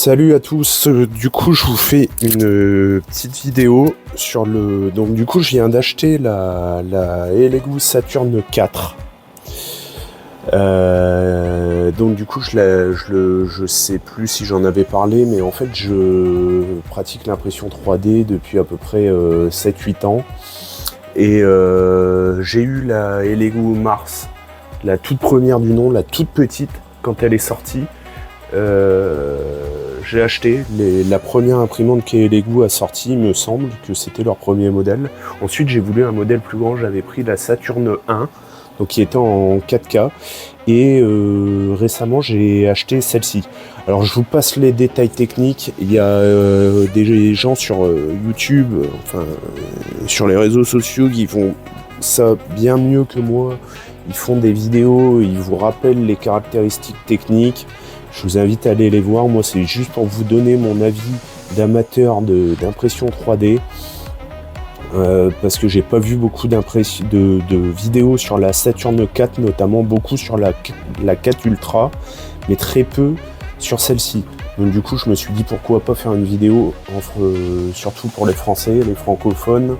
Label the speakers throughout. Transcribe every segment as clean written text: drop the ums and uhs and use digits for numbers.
Speaker 1: Salut à tous, du coup je vous fais une petite vidéo sur le... Donc du coup je viens d'acheter la Elegoo Saturn 4. Donc du coup je sais plus si j'en avais parlé, mais en fait je pratique l'impression 3D depuis à peu près 7-8 ans. Et j'ai eu la Elegoo Mars, la toute première du nom, la toute petite quand elle est sortie. J'ai acheté la première imprimante qu'Elegoo a sortie, il me semble que c'était leur premier modèle. Ensuite j'ai voulu un modèle plus grand, j'avais pris la Saturn 1, donc qui était en 4K, et récemment j'ai acheté celle-ci. Alors je vous passe les détails techniques, il y a des gens sur YouTube, sur les réseaux sociaux qui font ça bien mieux que moi. Ils font des vidéos, ils vous rappellent les caractéristiques techniques. Je vous invite à aller les voir. Moi, c'est juste pour vous donner mon avis d'amateur d'impression 3D. Parce que j'ai pas vu beaucoup de vidéos sur la Saturn 4, notamment beaucoup sur la 4 Ultra, mais très peu sur celle-ci. Donc du coup, je me suis dit pourquoi pas faire une vidéo, surtout pour les Français, les francophones,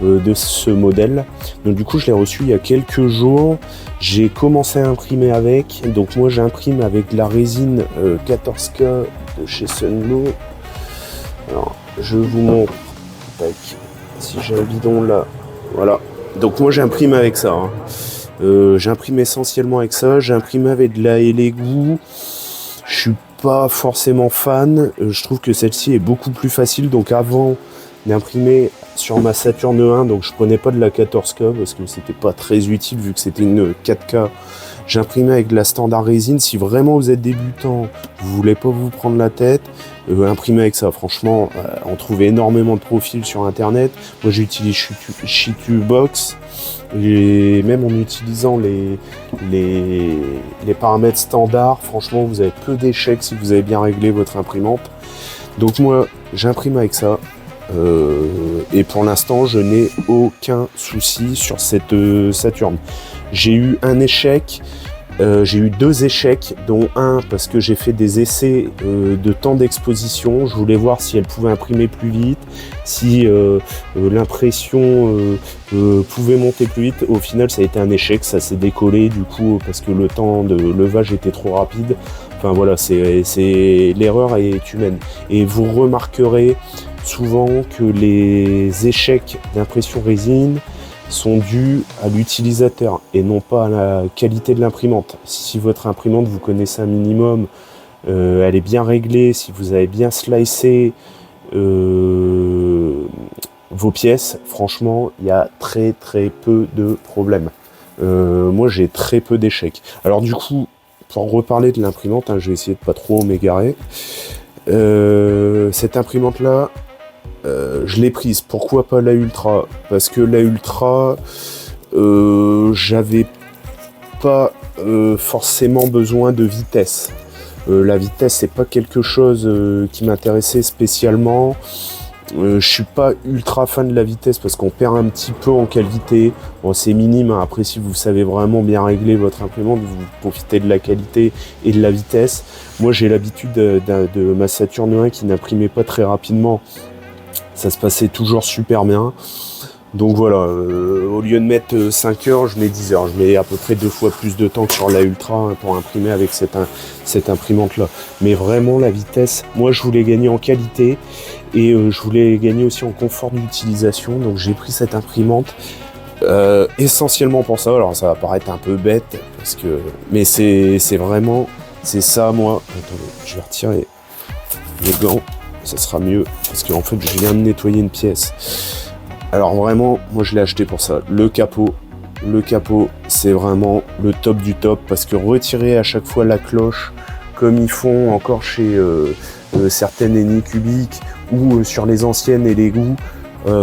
Speaker 1: de ce modèle. Donc du coup je l'ai reçu il y a quelques jours, j'ai commencé à imprimer avec, donc moi j'imprime avec la résine 14K de chez Sunlow. Alors je vous montre, tac, si j'ai un bidon là, voilà, donc moi j'imprime avec ça, j'imprime essentiellement avec ça, j'imprime avec de la Elegoo, je suis pas forcément fan, je trouve que celle-ci est beaucoup plus facile, donc avant d'imprimer sur ma Saturn 1, donc je prenais pas de la 14K parce que c'était pas très utile vu que c'était une 4K. J'imprimais avec de la standard résine. Si vraiment vous êtes débutant, vous voulez pas vous prendre la tête, imprimez avec ça. Franchement, on trouve énormément de profils sur internet. Moi j'utilise Shitubox, et même en utilisant les paramètres standards, franchement vous avez peu d'échecs si vous avez bien réglé votre imprimante. Donc moi j'imprime avec ça. Et pour l'instant je n'ai aucun souci sur cette Saturn. J'ai eu un échec, j'ai eu 2 échecs, dont un parce que j'ai fait des essais de temps d'exposition. Je voulais voir si elle pouvait imprimer plus vite, si l'impression pouvait monter plus vite. Au final ça a été un échec, ça s'est décollé du coup parce que le temps de levage était trop rapide. Enfin voilà, l'erreur est humaine. Et vous remarquerez souvent que les échecs d'impression résine sont dus à l'utilisateur et non pas à la qualité de l'imprimante. Si votre imprimante, vous connaissez un minimum, elle est bien réglée, si vous avez bien slicé vos pièces, franchement, il y a très très peu de problèmes. Moi, j'ai très peu d'échecs. Alors du coup, pour reparler de l'imprimante, je vais essayer de pas trop m'égarer. Cette imprimante-là, je l'ai prise. Pourquoi pas la Ultra? Parce que la Ultra, j'avais pas forcément besoin de vitesse. La vitesse, c'est pas quelque chose qui m'intéressait spécialement. Je suis pas ultra fan de la vitesse parce qu'on perd un petit peu en qualité. Bon, c'est minime, hein. Après, si vous savez vraiment bien régler votre imprimante, vous profitez de la qualité et de la vitesse. Moi, j'ai l'habitude de ma Saturn 1 qui n'imprimait pas très rapidement. Ça se passait toujours super bien. Donc voilà, au lieu de mettre 5 heures, je mets 10 heures. Je mets à peu près 2 fois plus de temps que sur la Ultra pour imprimer avec cette imprimante-là. Mais vraiment, la vitesse, moi je voulais gagner en qualité et je voulais gagner aussi en confort d'utilisation. Donc j'ai pris cette imprimante essentiellement pour ça. Alors ça va paraître un peu bête, mais c'est vraiment, c'est ça moi. Attendez, je vais retirer les gants. Ça sera mieux parce qu'en fait je viens de nettoyer une pièce. Alors vraiment, moi je l'ai acheté pour ça. Le capot, c'est vraiment le top du top parce que retirer à chaque fois la cloche comme ils font encore chez certaines Anycubic ou sur les anciennes Elegoo,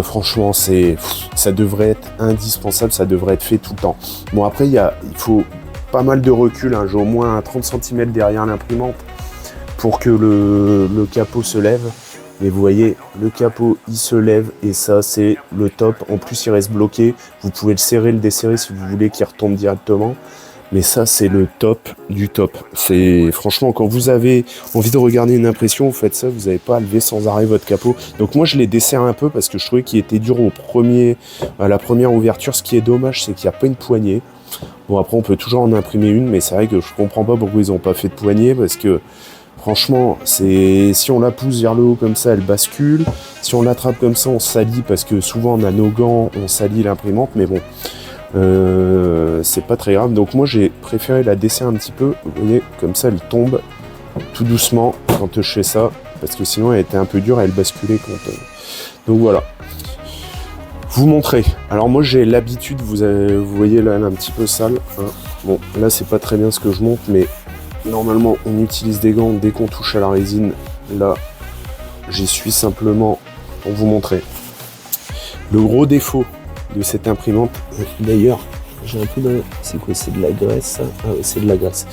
Speaker 1: franchement ça devrait être indispensable, ça devrait être fait tout le temps. Bon après il faut pas mal de recul, j'ai au moins 30 cm derrière l'imprimante pour que le capot se lève. Mais vous voyez, le capot il se lève et ça c'est le top. En plus il reste bloqué, vous pouvez le serrer, le desserrer si vous voulez qu'il retombe directement. Mais ça, c'est le top du top. C'est franchement, quand vous avez envie de regarder une impression, vous faites ça, vous n'avez pas à lever sans arrêt votre capot. Donc moi, je l'ai desserré un peu parce que je trouvais qu'il était dur à la première ouverture. Ce qui est dommage, c'est qu'il n'y a pas une poignée. Bon, après, on peut toujours en imprimer une, mais c'est vrai que je comprends pas pourquoi ils n'ont pas fait de poignée, parce que franchement, si on la pousse vers le haut comme ça, elle bascule. Si on l'attrape comme ça, on salit, parce que souvent on a nos gants, on salit l'imprimante, mais bon. C'est pas très grave, donc moi j'ai préféré la desserrer un petit peu, vous voyez, comme ça elle tombe tout doucement quand je fais ça, parce que sinon elle était un peu dure et elle basculait donc voilà, vous montrer. Alors moi j'ai l'habitude, vous voyez là elle est un petit peu sale, hein. Bon là c'est pas très bien ce que je monte, mais normalement on utilise des gants dès qu'on touche à la résine. Là j'y suis simplement pour vous montrer. Le gros défaut de cette imprimante, d'ailleurs j'ai un peu de... c'est quoi, c'est de la graisse? Ah ouais, c'est de la graisse.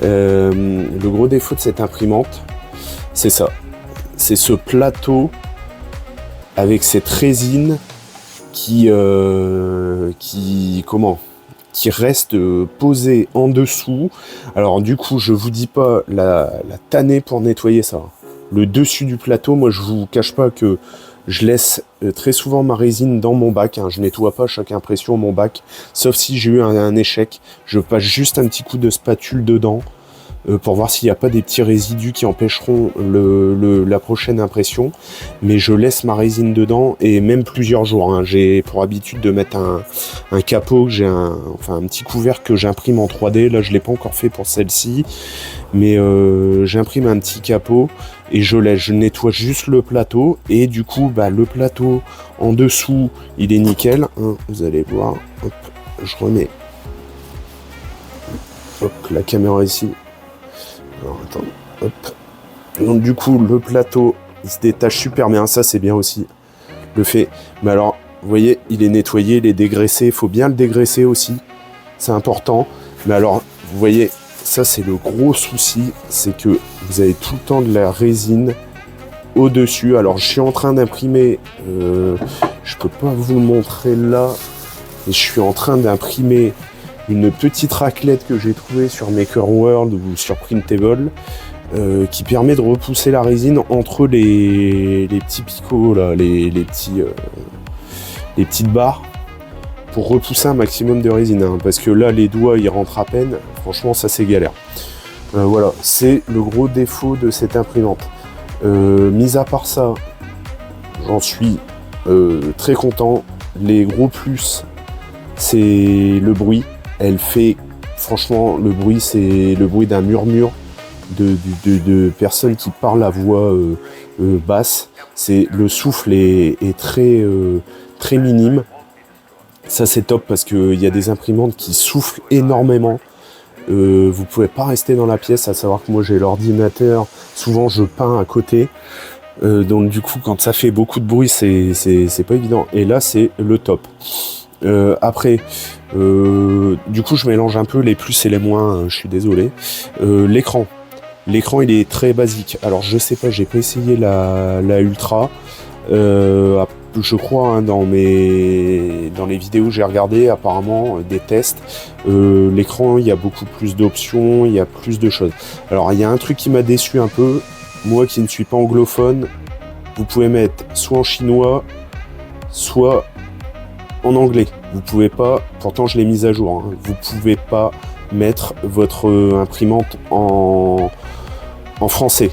Speaker 1: Le gros défaut de cette imprimante, c'est ça, c'est ce plateau avec cette résine qui reste posée en dessous. Alors du coup je vous dis pas la tannée pour nettoyer ça. Le dessus du plateau, moi je vous cache pas que je laisse très souvent ma résine dans mon bac, hein. Je nettoie pas chaque impression mon bac, sauf si j'ai eu un échec. Je passe juste un petit coup de spatule dedans pour voir s'il n'y a pas des petits résidus qui empêcheront la prochaine impression. Mais je laisse ma résine dedans, et même plusieurs jours, hein. J'ai pour habitude de mettre un capot, un petit couvercle que j'imprime en 3D. Là je l'ai pas encore fait pour celle-ci, mais j'imprime un petit capot et je nettoie juste le plateau, et du coup le plateau en dessous il est nickel, hein, vous allez voir. Hop, je remets la caméra ici. Alors attends, hop. Donc du coup le plateau il se détache super bien, ça c'est bien aussi le fait. Mais alors vous voyez, il est nettoyé, il est dégraissé, il faut bien le dégraisser aussi, c'est important. Mais alors vous voyez, ça c'est le gros souci, c'est que vous avez tout le temps de la résine au-dessus. Alors je suis en train d'imprimer, je peux pas vous le montrer là, mais je suis en train d'imprimer une petite raclette que j'ai trouvée sur Maker World ou sur Printable, qui permet de repousser la résine entre les petits picots là, les petites barres, pour repousser un maximum de résine, hein, parce que là les doigts ils rentrent à peine. Franchement ça c'est galère. Voilà, c'est le gros défaut de cette imprimante. Mis à part ça, j'en suis très content. Les gros plus, c'est le bruit. Elle fait, franchement, le bruit, c'est le bruit d'un murmure de personnes qui parlent à voix basse. Le souffle est très minime. Ça c'est top, parce qu'il y a des imprimantes qui soufflent énormément. Vous pouvez pas rester dans la pièce, à savoir que moi j'ai l'ordinateur, souvent je peins à côté, donc du coup quand ça fait beaucoup de bruit c'est pas évident, et là c'est le top. Après du coup je mélange un peu les plus et les moins, je suis désolé. L'écran il est très basique, alors je sais pas, j'ai pas essayé la Ultra, je crois, hein, dans les vidéos que j'ai regardées, apparemment des tests, l'écran il y a beaucoup plus d'options, il y a plus de choses. Alors il y a un truc qui m'a déçu un peu, moi qui ne suis pas anglophone, vous pouvez mettre soit en chinois, soit en anglais. Vous pouvez pas, pourtant je l'ai mise à jour, hein, vous pouvez pas mettre votre imprimante en français.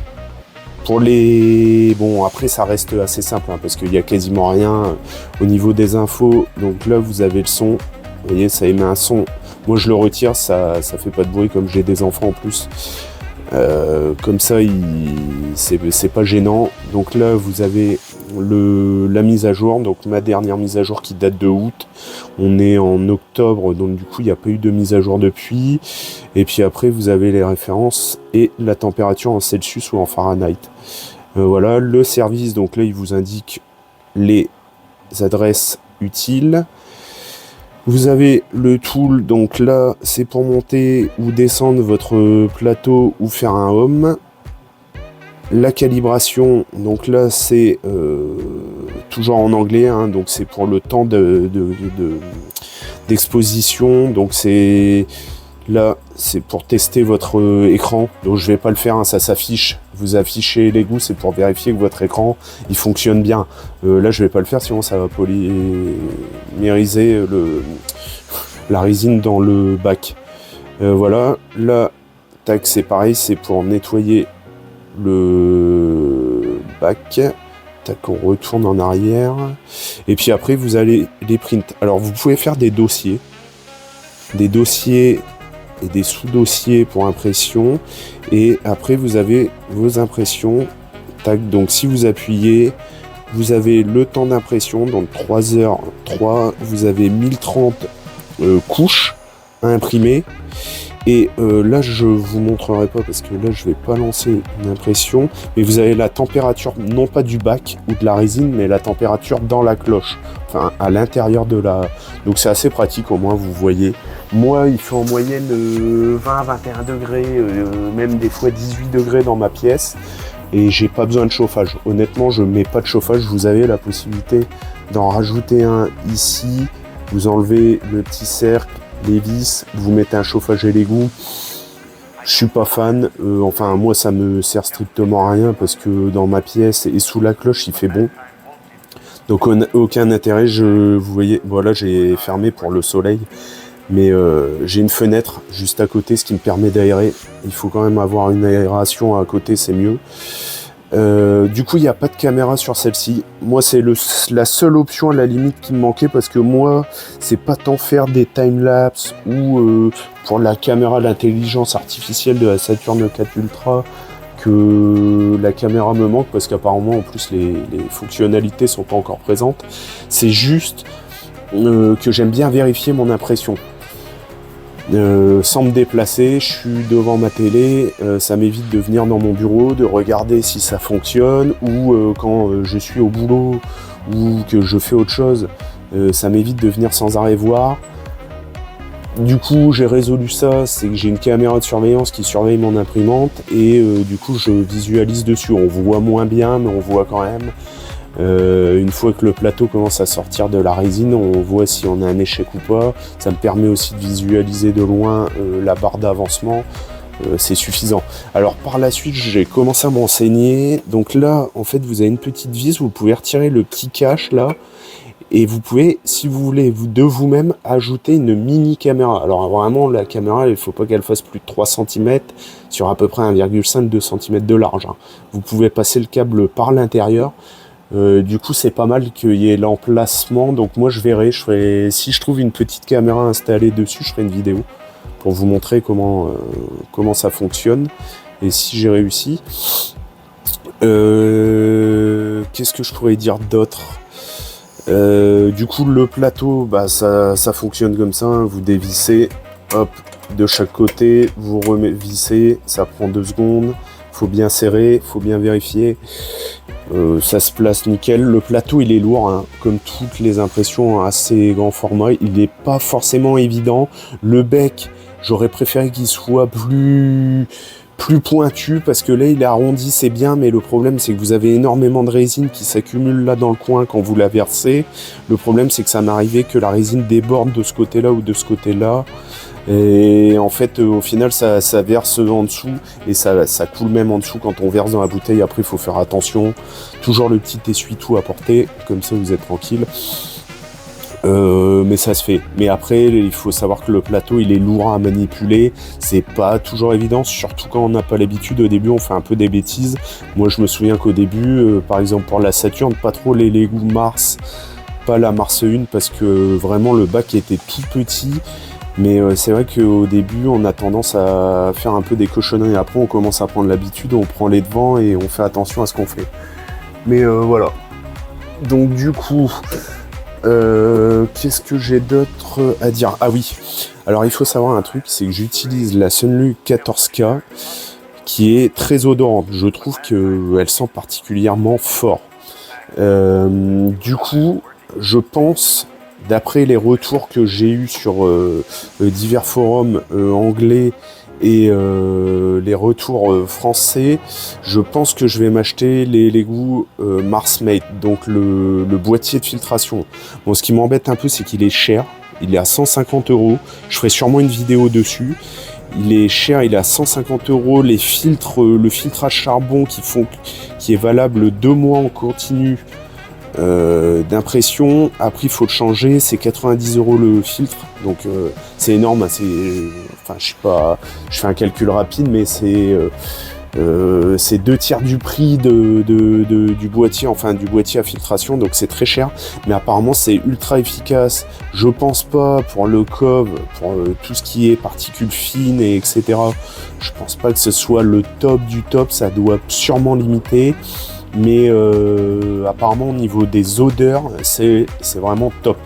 Speaker 1: Pour les... Bon, après, ça reste assez simple, hein, parce qu'il n'y a quasiment rien au niveau des infos. Donc là, vous avez le son. Vous voyez, ça émet un son. Moi, je le retire, ça fait pas de bruit, comme j'ai des enfants en plus. Comme ça, c'est pas gênant. Donc là, vous avez la mise à jour. Donc ma dernière mise à jour qui date de août. On est en octobre, donc du coup, il n'y a pas eu de mise à jour depuis. Et puis après, vous avez les références et la température en Celsius ou en Fahrenheit. Voilà, le service, donc là, il vous indique les adresses utiles. Vous avez le tool, donc là, c'est pour monter ou descendre votre plateau ou faire un home. La calibration, donc là, c'est toujours en anglais, hein, donc c'est pour le temps d'exposition. Donc c'est Là, c'est pour tester votre écran. Donc je vais pas le faire, hein, ça s'affiche. Vous affichez l'égout, c'est pour vérifier que votre écran il fonctionne bien. Là, je vais pas le faire, sinon ça va polymériser la résine dans le bac. Voilà, là, tac, c'est pareil, c'est pour nettoyer le bac. Tac, on retourne en arrière. Et puis après, vous allez les print. Alors, vous pouvez faire des dossiers et des sous-dossiers pour impression. Et après, vous avez vos impressions. Tac, donc si vous appuyez, vous avez le temps d'impression. Donc 3h03, vous avez 1030 couches à imprimer. Et là, je vous montrerai pas parce que là, je vais pas lancer une impression. Mais vous avez la température, non pas du bac ou de la résine, mais la température dans la cloche. Enfin, à l'intérieur de la... Donc c'est assez pratique, au moins, vous voyez. Moi, il fait en moyenne 20-21 degrés, même des fois 18 degrés dans ma pièce. Et j'ai pas besoin de chauffage. Honnêtement, je mets pas de chauffage. Vous avez la possibilité d'en rajouter un ici. Vous enlevez le petit cercle, les vis, vous mettez un chauffage à l'égout. Je suis pas fan, enfin moi ça me sert strictement à rien parce que dans ma pièce et sous la cloche il fait bon. Donc aucun intérêt, vous voyez, voilà, j'ai fermé pour le soleil. Mais j'ai une fenêtre juste à côté, ce qui me permet d'aérer. Il faut quand même avoir une aération à côté, c'est mieux. Du coup, il n'y a pas de caméra sur celle-ci. Moi, c'est la seule option à la limite qui me manquait parce que moi, c'est pas tant faire des timelapses ou pour la caméra l'intelligence artificielle de la Saturn 4 Ultra que la caméra me manque parce qu'apparemment, en plus, les fonctionnalités sont pas encore présentes. C'est juste que j'aime bien vérifier mon impression. Sans me déplacer, je suis devant ma télé, ça m'évite de venir dans mon bureau, de regarder si ça fonctionne, ou quand je suis au boulot ou que je fais autre chose, ça m'évite de venir sans arrêt voir. Du coup, j'ai résolu ça, c'est que j'ai une caméra de surveillance qui surveille mon imprimante et du coup, je visualise dessus. On voit moins bien, mais on voit quand même. Une fois que le plateau commence à sortir de la résine, on voit si on a un échec ou pas. Ça me permet aussi de visualiser de loin la barre d'avancement. C'est suffisant. Alors par la suite, j'ai commencé à me renseigner. Donc là, en fait, vous avez une petite vis, vous pouvez retirer le petit cache là. Et vous pouvez, si vous voulez, de vous-même, ajouter une mini caméra. Alors vraiment, la caméra, il ne faut pas qu'elle fasse plus de 3 cm sur à peu près 1,5-2 cm de large. Hein. Vous pouvez passer le câble par l'intérieur. Du coup, c'est pas mal qu'il y ait l'emplacement. Donc moi, je verrai. Si je trouve une petite caméra installée dessus, je ferai une vidéo pour vous montrer comment ça fonctionne et si j'ai réussi. Qu'est-ce que je pourrais dire d'autre ? Du coup, le plateau, bah, ça fonctionne comme ça. Hein. Vous dévissez, hop, de chaque côté, vous revissez. Ça prend 2 secondes. Faut bien serrer, faut bien vérifier. Ça se place nickel. Le plateau, il est lourd, hein, comme toutes les impressions à assez grand format. Il n'est pas forcément évident. Le bec, j'aurais préféré qu'il soit plus pointu parce que là il est arrondi, c'est bien, mais le problème c'est que vous avez énormément de résine qui s'accumule là dans le coin quand vous la versez. Le problème c'est que ça m'arrivait que la résine déborde de ce côté-là ou de ce côté-là. Et en fait, au final, ça verse en dessous et ça coule même en dessous quand on verse dans la bouteille. Après, il faut faire attention. Toujours le petit essuie-tout à porter, comme ça vous êtes tranquille. Mais ça se fait. Mais après, il faut savoir que le plateau, il est lourd à manipuler. C'est pas toujours évident, surtout quand on n'a pas l'habitude. Au début, on fait un peu des bêtises. Moi, je me souviens qu'au début, par exemple pour la Saturn, pas trop les Lego Mars, pas la Mars 1, parce que vraiment le bac était tout petit. Mais c'est vrai qu'au début, on a tendance à faire un peu des cochonneries. Après, on commence à prendre l'habitude, on prend les devants et on fait attention à ce qu'on fait. Mais voilà. Donc du coup, qu'est-ce que j'ai d'autre à dire ? Ah oui, alors il faut savoir un truc, c'est que j'utilise la Sunlook 14K qui est très odorante. Je trouve qu'elle sent particulièrement fort. Du coup, je pense... D'après les retours que j'ai eus sur divers forums anglais et les retours français, je pense que je vais m'acheter les Lego Marsmate, donc le boîtier de filtration. Bon, ce qui m'embête un peu, c'est qu'il est cher. il est à 150 €. Je ferai sûrement une vidéo dessus. Il est cher, il est à 150 €. Les filtres, le filtrage charbon qui est valable 2 mois en continu d'impression. Après, il faut le changer, c'est 90 € le filtre. Donc, c'est énorme. Hein, enfin, je sais pas, je fais un calcul rapide, mais c'est 2/3 du prix du boîtier, enfin du boîtier à filtration, donc c'est très cher, mais apparemment c'est ultra efficace. Je pense pas pour le COV, pour tout ce qui est particules fines et etc. Je pense pas que ce soit le top du top, ça doit sûrement limiter, mais apparemment au niveau des odeurs, c'est vraiment top.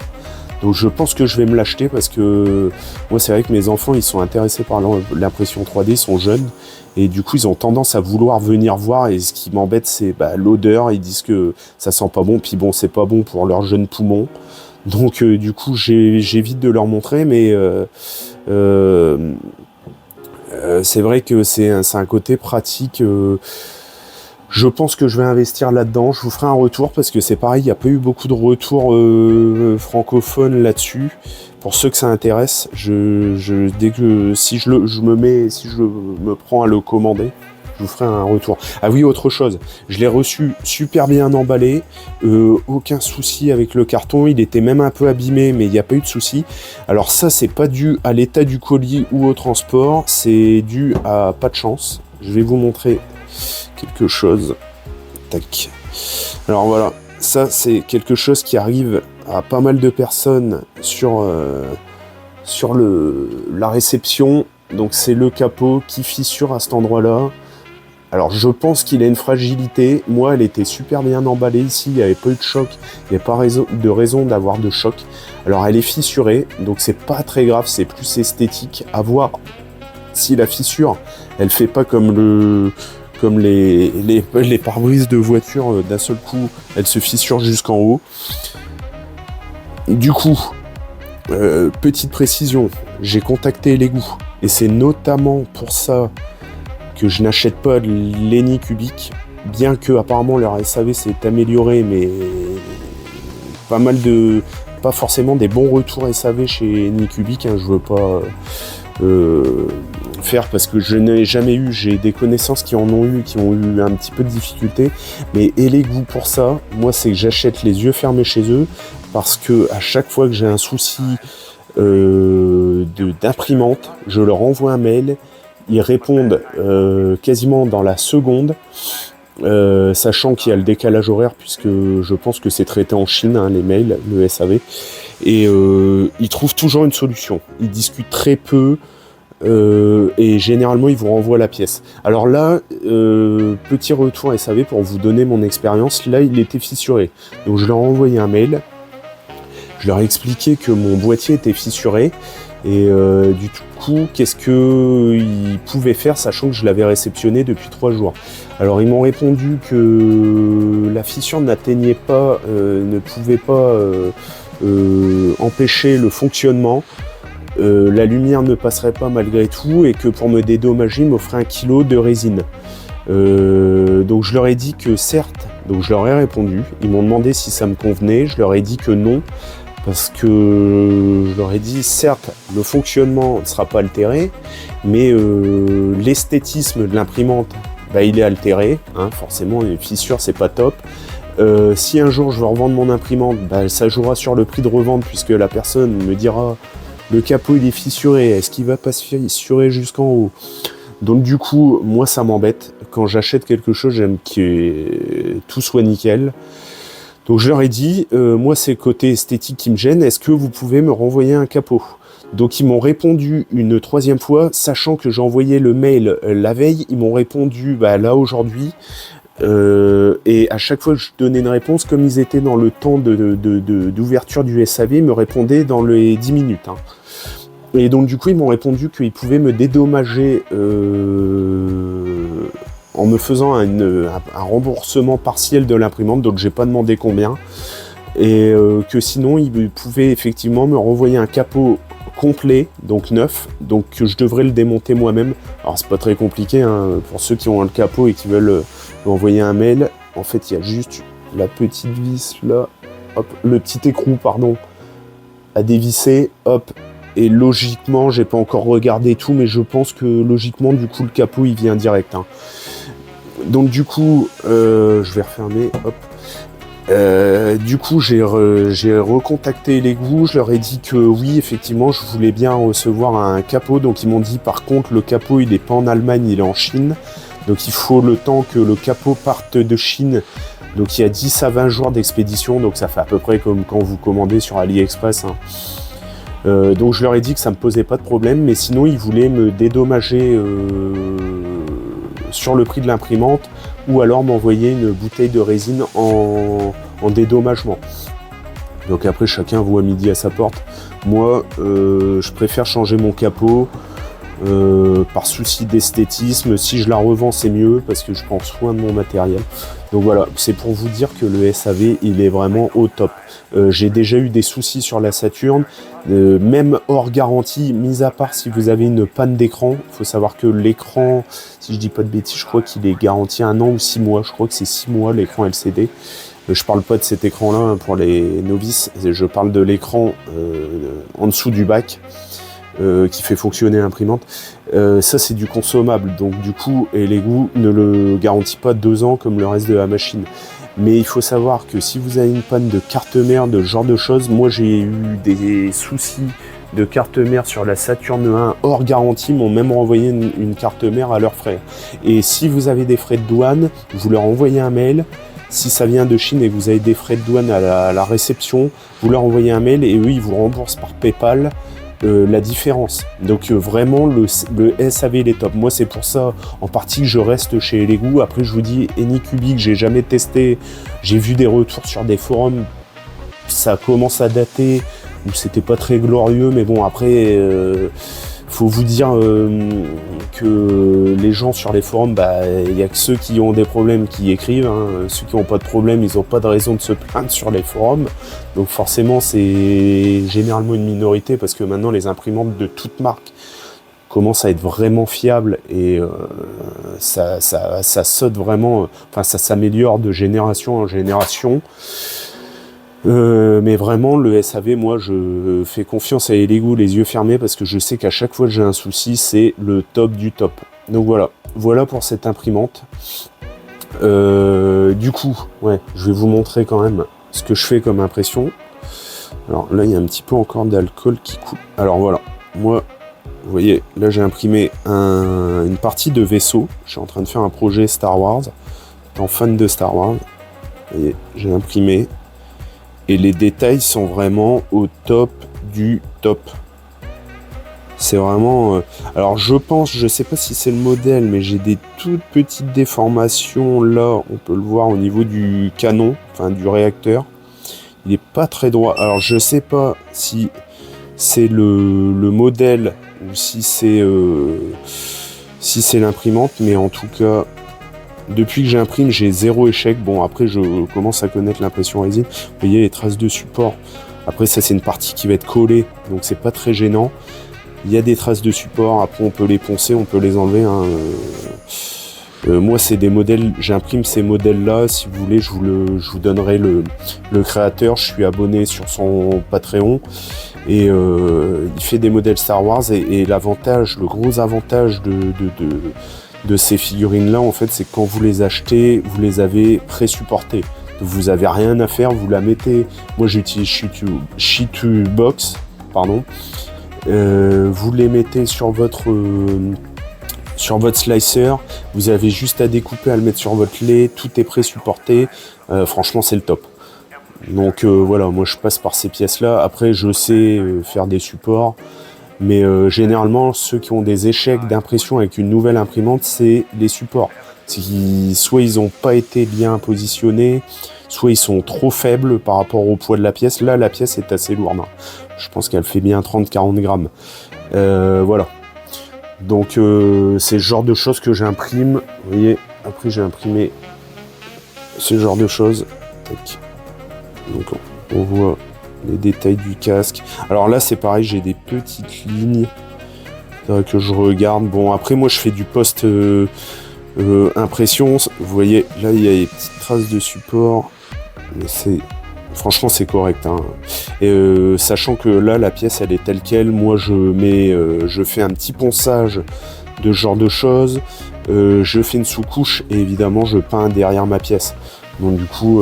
Speaker 1: Donc je pense que je vais me l'acheter parce que moi c'est vrai que mes enfants ils sont intéressés par l'impression 3D, ils sont jeunes et du coup ils ont tendance à vouloir venir voir et ce qui m'embête c'est l'odeur, ils disent que ça sent pas bon, puis bon c'est pas bon pour leurs jeunes poumons. Donc du coup j'évite de leur montrer, mais c'est vrai que c'est un côté pratique. Je pense que je vais investir là-dedans, je vous ferai un retour parce que c'est pareil, il n'y a pas eu beaucoup de retours francophones là-dessus. Pour ceux que ça intéresse, dès que si je me prends à le commander, je vous ferai un retour. Ah oui, autre chose, je l'ai reçu super bien emballé, aucun souci avec le carton, il était même un peu abîmé, mais il n'y a pas eu de souci. Alors ça, c'est pas dû à l'état du colis ou au transport, c'est dû à pas de chance. Je vais vous montrer quelque chose. Tac. Alors voilà, ça c'est quelque chose qui arrive à pas mal de personnes sur la réception. Donc c'est le capot qui fissure à cet endroit-là. Alors je pense qu'il a une fragilité. Moi, elle était super bien emballée ici, il n'y avait pas eu de choc, il n'y a pas de raison d'avoir de choc. Alors elle est fissurée, donc c'est pas très grave, c'est plus esthétique. À voir si la fissure, elle fait pas comme les pare-brises de voiture, d'un seul coup, elles se fissurent jusqu'en haut. Du coup, petite précision, j'ai contacté l'égout, et c'est notamment pour ça que je n'achète pas de l'Eni Cubic, bien que apparemment leur SAV s'est amélioré, mais pas forcément des bons retours SAV chez Eni Cubic, hein, je veux pas faire parce que je n'ai jamais eu, j'ai des connaissances qui en ont eu, qui ont eu un petit peu de difficulté, mais et les goûts pour ça, moi c'est que j'achète les yeux fermés chez eux, parce que à chaque fois que j'ai un souci d'imprimante, je leur envoie un mail, ils répondent quasiment dans la seconde, sachant qu'il y a le décalage horaire, puisque je pense que c'est traité en Chine, hein, les mails, le SAV, et ils trouvent toujours une solution. Ils discutent très peu, et généralement ils vous renvoient la pièce. Alors là, petit retour SAV pour vous donner mon expérience, là il était fissuré, donc je leur ai envoyé un mail, je leur ai expliqué que mon boîtier était fissuré, et du coup qu'est-ce qu'ils pouvaient faire, sachant que je l'avais réceptionné depuis 3 jours. Alors ils m'ont répondu que la fissure n'atteignait pas, ne pouvait pas empêcher le fonctionnement, la lumière ne passerait pas malgré tout, et que pour me dédommager, ils m'offraient 1 kilo de résine. Donc je leur ai dit que certes, donc je leur ai répondu, ils m'ont demandé si ça me convenait, je leur ai dit que non, parce que je leur ai dit certes, le fonctionnement ne sera pas altéré, mais l'esthétisme de l'imprimante, il est altéré, hein, forcément une fissure c'est pas top. Si un jour je veux revendre mon imprimante, ça jouera sur le prix de revente, puisque la personne me dira le capot il est fissuré, est-ce qu'il va pas se fissurer jusqu'en haut? Donc du coup, moi ça m'embête. Quand j'achète quelque chose, j'aime que tout soit nickel. Donc je leur ai dit, moi c'est le côté esthétique qui me gêne, est-ce que vous pouvez me renvoyer un capot? Donc ils m'ont répondu une 3e fois, sachant que j'ai envoyé le mail la veille, ils m'ont répondu là aujourd'hui. Et à chaque fois que je donnais une réponse, comme ils étaient dans le temps d'ouverture du SAV, ils me répondaient dans les 10 minutes. Hein. Et donc du coup, ils m'ont répondu qu'ils pouvaient me dédommager en me faisant un remboursement partiel de l'imprimante, donc j'ai pas demandé combien. Et que sinon, ils pouvaient effectivement me renvoyer un capot complet, donc neuf, donc que je devrais le démonter moi-même. Alors c'est pas très compliqué, hein, pour ceux qui ont le capot et qui veulent m'envoyer un mail. En fait, il y a juste la petite vis là, hop, le petit écrou, pardon, à dévisser, hop. Et logiquement, j'ai pas encore regardé tout, mais je pense que logiquement, du coup, le capot, il vient direct. Hein. Donc du coup, je vais refermer, hop. Du coup, j'ai recontacté l'égout, je leur ai dit que oui, effectivement, je voulais bien recevoir un capot. Donc ils m'ont dit, par contre, le capot, il est pas en Allemagne, il est en Chine. Donc il faut le temps que le capot parte de Chine. Donc il y a 10 à 20 jours d'expédition, donc ça fait à peu près comme quand vous commandez sur AliExpress. Hein. Donc je leur ai dit que ça me posait pas de problème, mais sinon ils voulaient me dédommager sur le prix de l'imprimante, ou alors m'envoyer une bouteille de résine en dédommagement. Donc après chacun voit midi à sa porte. Moi je préfère changer mon capot par souci d'esthétisme. Si je la revends c'est mieux parce que je prends soin de mon matériel. Donc voilà, c'est pour vous dire que le SAV il est vraiment au top. J'ai déjà eu des soucis sur la Saturn, même hors garantie, mis à part si vous avez une panne d'écran. Il faut savoir que l'écran, si je dis pas de bêtises, je crois qu'il est garanti 1 an ou 6 mois. Je crois que c'est 6 mois l'écran LCD. Je parle pas de cet écran-là pour les novices, je parle de l'écran en dessous du bac. Qui fait fonctionner l'imprimante. Ça c'est du consommable, donc du coup, et l'égout ne le garantit pas 2 ans comme le reste de la machine. Mais il faut savoir que si vous avez une panne de carte mère, de ce genre de choses, moi j'ai eu des soucis de carte mère sur la Saturn 1 hors garantie, m'ont même renvoyé une carte mère à leurs frais. Et si vous avez des frais de douane, vous leur envoyez un mail. Si ça vient de Chine et que vous avez des frais de douane à la réception, vous leur envoyez un mail et eux ils vous remboursent par PayPal la différence. Donc vraiment le SAV il est top. Moi c'est pour ça en partie que je reste chez l'égout. Après je vous dis Anycubic j'ai jamais testé, j'ai vu des retours sur des forums, ça commence à dater où c'était pas très glorieux, mais bon après faut vous dire que les gens sur les forums, il y a que ceux qui ont des problèmes qui écrivent, hein. Ceux qui n'ont pas de problème, ils n'ont pas de raison de se plaindre sur les forums. Donc forcément, c'est généralement une minorité parce que maintenant les imprimantes de toutes marques commencent à être vraiment fiables et ça saute vraiment, enfin ça s'améliore de génération en génération. Mais vraiment le SAV, moi je fais confiance à l'égout les yeux fermés parce que je sais qu'à chaque fois que j'ai un souci c'est le top du top. Donc voilà pour cette imprimante. Du coup ouais, je vais vous montrer quand même ce que je fais comme impression. Alors là il y a un petit peu encore d'alcool qui coule. Alors voilà, moi vous voyez là j'ai imprimé une partie de vaisseau. Je suis en train de faire un projet Star Wars, étant fan de Star Wars. Vous voyez, j'ai imprimé. Et les détails sont vraiment au top du top. C'est vraiment... alors je pense, je sais pas si c'est le modèle, mais j'ai des toutes petites déformations là. On peut le voir au niveau du canon, enfin du réacteur. Il est pas très droit. Alors je sais pas si c'est le modèle ou si c'est l'imprimante, mais en tout cas... Depuis que j'imprime, j'ai 0 échec. Bon, après, je commence à connaître l'impression résine. Vous voyez les traces de support. Après, ça, c'est une partie qui va être collée, donc c'est pas très gênant. Il y a des traces de support. Après, on peut les poncer, on peut les enlever. Hein. Moi, c'est des modèles. J'imprime ces modèles-là. Si vous voulez, je vous donnerai le créateur. Je suis abonné sur son Patreon. Et il fait des modèles Star Wars. Et l'avantage, le gros avantage de ces figurines-là, en fait, c'est que quand vous les achetez, vous les avez pré-supportées. Vous avez rien à faire, vous la mettez... Moi, j'utilise Sheet2Box, pardon. Vous les mettez sur votre slicer. Vous avez juste à découper, à le mettre sur votre lait. Tout est pré-supporté. Franchement, c'est le top. Donc voilà, moi, je passe par ces pièces-là. Après, je sais faire des supports. Mais généralement, ceux qui ont des échecs d'impression avec une nouvelle imprimante, c'est les supports. Soit ils n'ont pas été bien positionnés, soit ils sont trop faibles par rapport au poids de la pièce. Là, la pièce est assez lourde. Hein. Je pense qu'elle fait bien 30-40 grammes. Voilà. Donc, c'est le genre de choses que j'imprime. Vous voyez, après j'ai imprimé ce genre de choses. Tac. Donc, on voit... les détails du casque. Alors là, c'est pareil, j'ai des petites lignes que je regarde. Bon, après, moi, je fais du post impression. Vous voyez, là, il y a des petites traces de support. Mais c'est Franchement, c'est correct. Hein. Et sachant que là, la pièce, elle est telle quelle. Moi, je fais un petit ponçage de ce genre de choses. Je fais une sous-couche et évidemment, je peins derrière ma pièce. Donc du coup,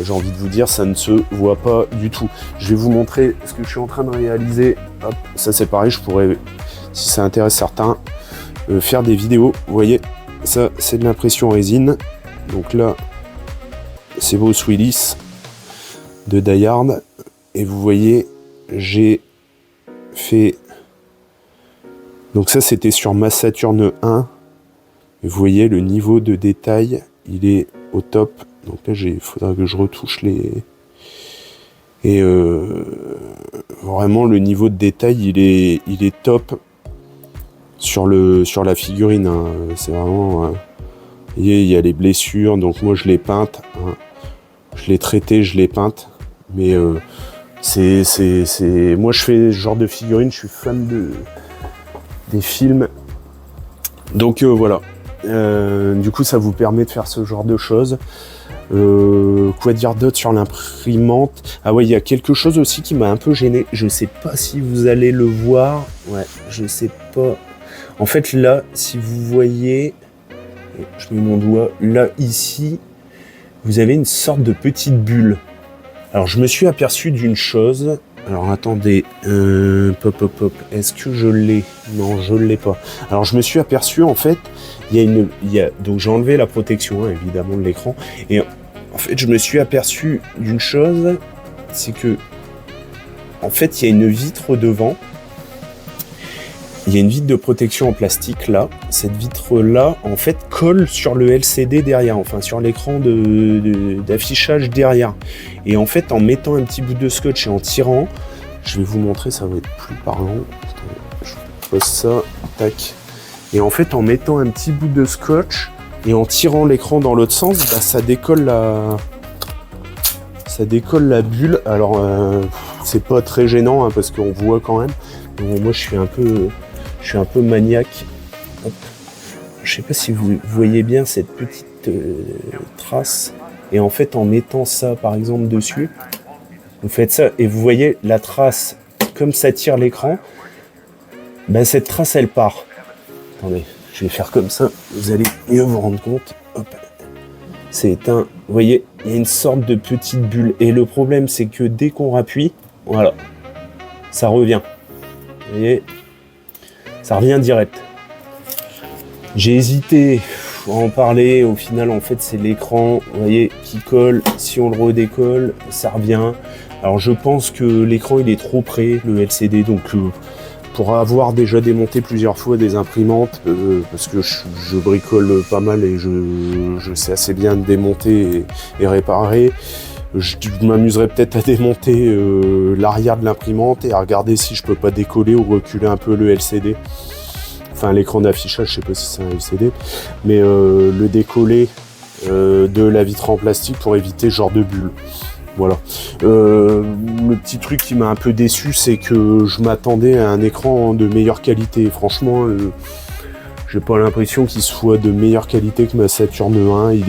Speaker 1: j'ai envie de vous dire, ça ne se voit pas du tout. Je vais vous montrer ce que je suis en train de réaliser. Hop, ça c'est pareil, je pourrais, si ça intéresse certains, faire des vidéos. Vous voyez, ça c'est de l'impression résine. Donc là, c'est Bruce Willis de Die Hard. Et vous voyez, j'ai fait... Donc ça c'était sur ma Saturn 1. Et vous voyez, le niveau de détail, il est au top. Donc là, il faudra que je retouche les... Et vraiment, le niveau de détail, il est top sur la figurine. Hein. C'est vraiment... vous voyez, il y a les blessures. Donc moi, je l'ai peinte. Hein. Je l'ai traité, je l'ai peinte. Mais moi, je fais ce genre de figurine. Je suis fan des films. Donc voilà. Du coup, ça vous permet de faire ce genre de choses. Quoi dire d'autre sur l'imprimante? Ah ouais, il y a quelque chose aussi qui m'a un peu gêné. Je sais pas si vous allez le voir. Ouais, je sais pas. En fait, là, si vous voyez, je mets mon doigt là, ici, vous avez une sorte de petite bulle. Alors, je me suis aperçu d'une chose. Alors, attendez. Pop. Est-ce que je l'ai? Non, je l'ai pas. Alors, je me suis aperçu, en fait, donc j'ai enlevé la protection, hein, évidemment, de l'écran. Et en fait, je me suis aperçu d'une chose, c'est que, en fait, il y a une vitre devant. Il y a une vitre de protection en plastique là. Cette vitre-là, en fait, colle sur le LCD derrière, enfin sur l'écran d'affichage derrière. Et en fait, en mettant un petit bout de scotch et en tirant, je vais vous montrer, ça va être plus parlant. Je pose ça, tac. Et en fait, en mettant un petit bout de scotch et en tirant l'écran dans l'autre sens, bah, ça décolle la bulle. Alors, c'est pas très gênant hein, parce qu'on voit quand même. Donc, moi, je suis un peu maniaque. Hop. Je sais pas si vous voyez bien cette petite trace. Et en fait, en mettant ça, par exemple, dessus, vous faites ça et vous voyez la trace, comme ça tire l'écran, ben, cette trace, elle part. Attendez, je vais faire comme ça, vous allez mieux vous rendre compte. Hop. C'est éteint. Vous voyez, il y a une sorte de petite bulle. Et le problème, c'est que dès qu'on rappuie, voilà, ça revient. Vous voyez, ça revient direct. J'ai hésité à en parler. Au final, en fait, c'est l'écran, vous voyez, qui colle. Si on le redécolle, ça revient. Alors, je pense que l'écran, il est trop près, le LCD. Donc, pour avoir déjà démonté plusieurs fois des imprimantes, parce que je bricole pas mal et je sais assez bien démonter et réparer, je m'amuserais peut-être à démonter l'arrière de l'imprimante et à regarder si je peux pas décoller ou reculer un peu le LCD. Enfin, l'écran d'affichage, je sais pas si c'est un LCD, mais le décoller de la vitre en plastique pour éviter ce genre de bulle. Voilà. Le petit truc qui m'a un peu déçu, c'est que je m'attendais à un écran de meilleure qualité. Franchement, j'ai pas l'impression qu'il soit de meilleure qualité que ma Saturn 1. Il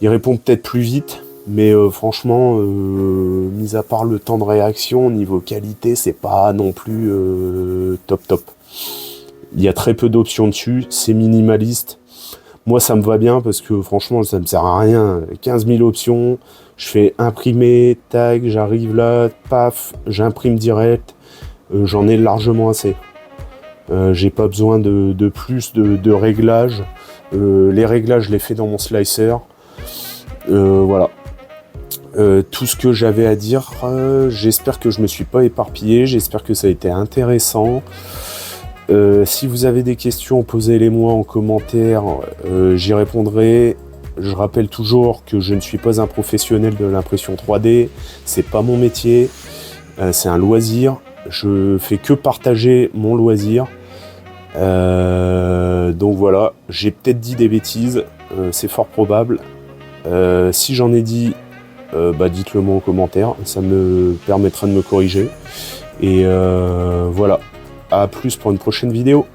Speaker 1: répond peut-être plus vite, mais franchement, mis à part le temps de réaction, niveau qualité, c'est pas non plus top. Il y a très peu d'options dessus, c'est minimaliste. Moi, ça me va bien parce que franchement, ça me sert à rien. 15 000 options, je fais imprimer, tag, j'arrive là, paf, j'imprime direct. J'en ai largement assez. J'ai pas besoin de plus de réglages. Les réglages, je les fais dans mon slicer. Voilà. Tout ce que j'avais à dire, j'espère que je me suis pas éparpillé, j'espère que ça a été intéressant. Si vous avez des questions, posez-les-moi en commentaire, j'y répondrai. Je rappelle toujours que je ne suis pas un professionnel de l'impression 3D, c'est pas mon métier, c'est un loisir. Je fais que partager mon loisir. Donc voilà, j'ai peut-être dit des bêtises, c'est fort probable. Si j'en ai dit, dites-le moi en commentaire, ça me permettra de me corriger. Et voilà. À plus pour une prochaine vidéo.